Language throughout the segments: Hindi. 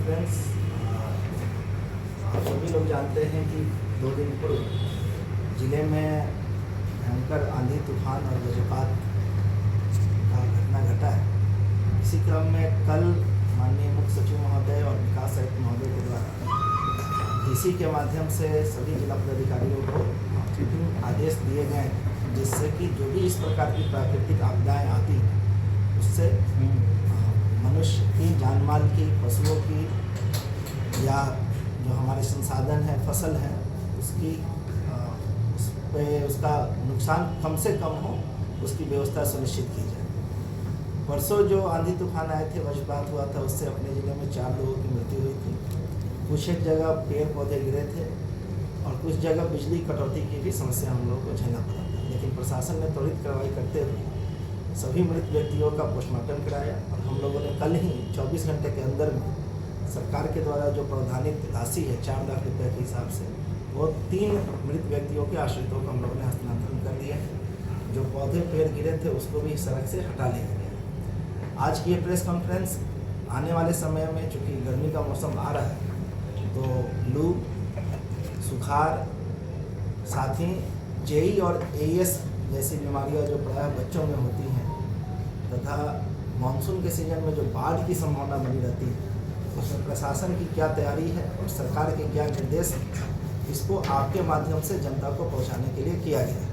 कॉन्फ्रेंस। आप सभी लोग जानते हैं कि 2 दिन पूर्व जिले में भयंकर आंधी तूफान और वज्रपात का घटना घटा है। इसी क्रम में कल माननीय मुख्य सचिव महोदय और विकास आयुक्त महोदय के द्वारा डीसी के माध्यम से सभी जिला पदाधिकारियों को आदेश दिए गए हैं, जिससे कि जो भी इस प्रकार की प्राकृतिक आपदाएं आती हैं उससे मनुष्य की, जान माल की, पशुओं की या जो हमारे संसाधन है, फसल है, उसकी उस पे उसका नुकसान कम से कम हो, उसकी व्यवस्था सुनिश्चित की जाए। परसों जो आंधी तूफान आए थे, वज्रपात हुआ था, उससे अपने ज़िले में 4 लोगों की मृत्यु हुई थी। कुछ एक जगह पेड़ पौधे गिरे थे और कुछ जगह बिजली कटौती की भी समस्या हम लोगों को झेलना पड़ा था। लेकिन प्रशासन ने त्वरित कार्रवाई करते हुए सभी मृत व्यक्तियों का पोस्टमार्टम कराया और हम लोगों ने कल ही 24 घंटे के अंदर में सरकार के द्वारा जो प्रावधानित राशि है 4 लाख रुपये के हिसाब से, वो 3 मृत व्यक्तियों के आश्रितों को हम लोगों ने हस्तांतरण कर दिया है। जो पौधे पेड़ गिरे थे उसको भी सड़क से हटा लिया गया। आज की ये प्रेस कॉन्फ्रेंस आने वाले समय में, चूँकि गर्मी का मौसम आ रहा है, तो लू, सुखाड़, साथ ही जेई और एईएस जैसी बीमारियां जो प्रायः बच्चों में होती हैं, तथा मानसून के सीजन में जो बाढ़ की संभावना बनी रहती है, उसमें प्रशासन की क्या तैयारी है और सरकार के क्या निर्देश हैं, इसको आपके माध्यम से जनता को पहुंचाने के लिए किया गया है।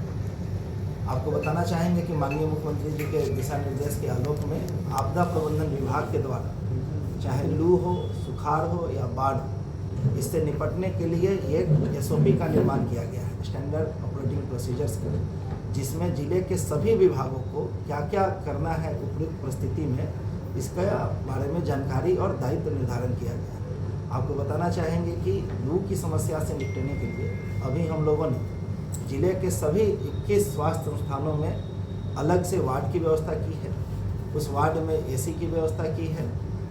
आपको बताना चाहेंगे कि माननीय मुख्यमंत्री जी के दिशा निर्देश के आलोक में आपदा प्रबंधन विभाग के द्वारा चाहे लू हो, सुखाड़ हो या बाढ़ हो, इससे निपटने के लिए एक एसओपी का निर्माण किया गया है, स्टैंडर्ड ऑपरेटिंग प्रोसीजर्स का, जिसमें जिले के सभी विभागों को क्या क्या करना है उपयुक्त परिस्थिति में, इसका बारे में जानकारी और दायित्व निर्धारण किया गया है। आपको बताना चाहेंगे कि लू की समस्या से निपटने के लिए अभी हम लोगों ने जिले के सभी 21 स्वास्थ्य संस्थानों में अलग से वार्ड की व्यवस्था की है। उस वार्ड में एसी की व्यवस्था की है।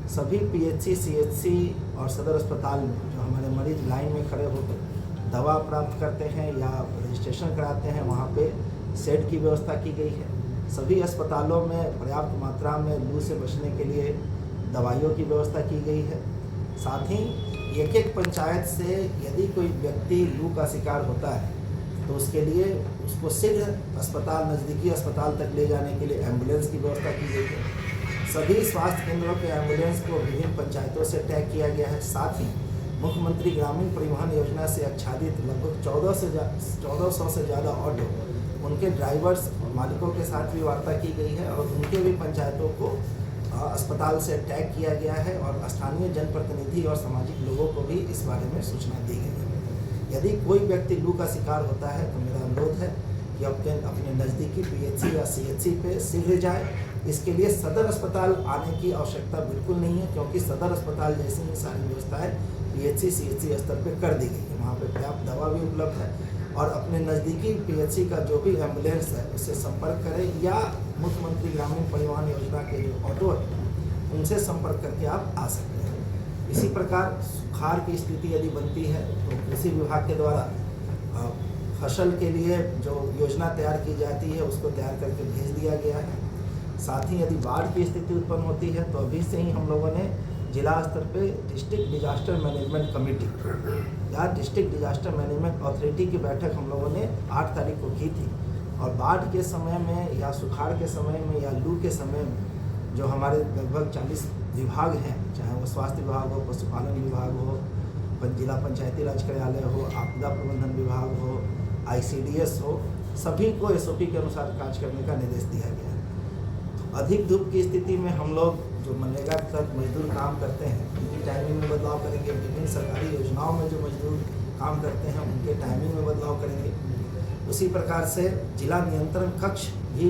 सभी पीएचसी, सीएचसी और सदर अस्पताल में जो हमारे मरीज लाइन में खड़े होकर दवा प्राप्त करते हैं या रजिस्ट्रेशन कराते हैं, वहाँ पे सेट की व्यवस्था की गई है। सभी अस्पतालों में पर्याप्त मात्रा में लू से बचने के लिए दवाइयों की व्यवस्था की गई है। साथ ही एक पंचायत से यदि कोई व्यक्ति लू का शिकार होता है तो उसके लिए उसको शीघ्र अस्पताल, नज़दीकी अस्पताल तक ले जाने के लिए एम्बुलेंस की व्यवस्था की गई है। सभी स्वास्थ्य केंद्रों के एम्बुलेंस को विभिन्न पंचायतों से टैग किया गया है। साथ ही मुख्यमंत्री ग्रामीण परिवहन योजना से आच्छादित लगभग 1400 से ज़्यादा ऑटो, उनके ड्राइवर्स और मालिकों के साथ भी वार्ता की गई है और उनके भी पंचायतों को अस्पताल से टैग किया गया है और स्थानीय जनप्रतिनिधि और सामाजिक लोगों को भी इस बारे में सूचना दी गई है। यदि कोई व्यक्ति लू का शिकार होता है तो मेरा अनुरोध है कि अपने नज़दीकी पीएचसी या सीएचसी पे शीघ्र जाए। इसके लिए सदर अस्पताल आने की आवश्यकता बिल्कुल नहीं है, क्योंकि सदर अस्पताल जैसी ही सारी व्यवस्थाएं पीएचसी, सीएचसी स्तर पे कर दी गई है। वहाँ पे पर्याप्त दवा भी उपलब्ध है और अपने नज़दीकी पीएचसी का जो भी एम्बुलेंस है उससे संपर्क करें या मुख्यमंत्री ग्रामीण परिवहन योजना के जो ऑटो है उनसे संपर्क करके आप आ सकते हैं। इसी प्रकार सुखाड़ की स्थिति यदि बनती है तो कृषि विभाग के द्वारा फसल के लिए जो योजना तैयार की जाती है उसको तैयार करके भेज दिया गया है। साथ ही यदि बाढ़ की स्थिति उत्पन्न होती है तो अभी से ही हम लोगों ने जिला स्तर पे डिस्ट्रिक्ट डिजास्टर मैनेजमेंट कमेटी या डिस्ट्रिक्ट डिजास्टर मैनेजमेंट अथॉरिटी की बैठक हम लोगों ने 8 तारीख को की थी। और बाढ़ के समय में या सुखाड़ के समय में या लू के समय में जो हमारे लगभग 40 विभाग हैं, चाहे वो स्वास्थ्य विभाग हो, पशुपालन विभाग हो, जिला पंचायती राज कार्यालय हो, आपदा प्रबंधन विभाग हो, ICDS हो, सभी को एसओपी के अनुसार कार्य करने का निर्देश दिया गया है। अधिक धूप की स्थिति में हम लोग जो मनरेगा के तहत मजदूर काम करते हैं उनकी टाइमिंग में बदलाव करेंगे। विभिन्न सरकारी योजनाओं में जो मजदूर काम करते हैं उनके टाइमिंग में बदलाव करेंगे। उसी प्रकार से जिला नियंत्रण कक्ष भी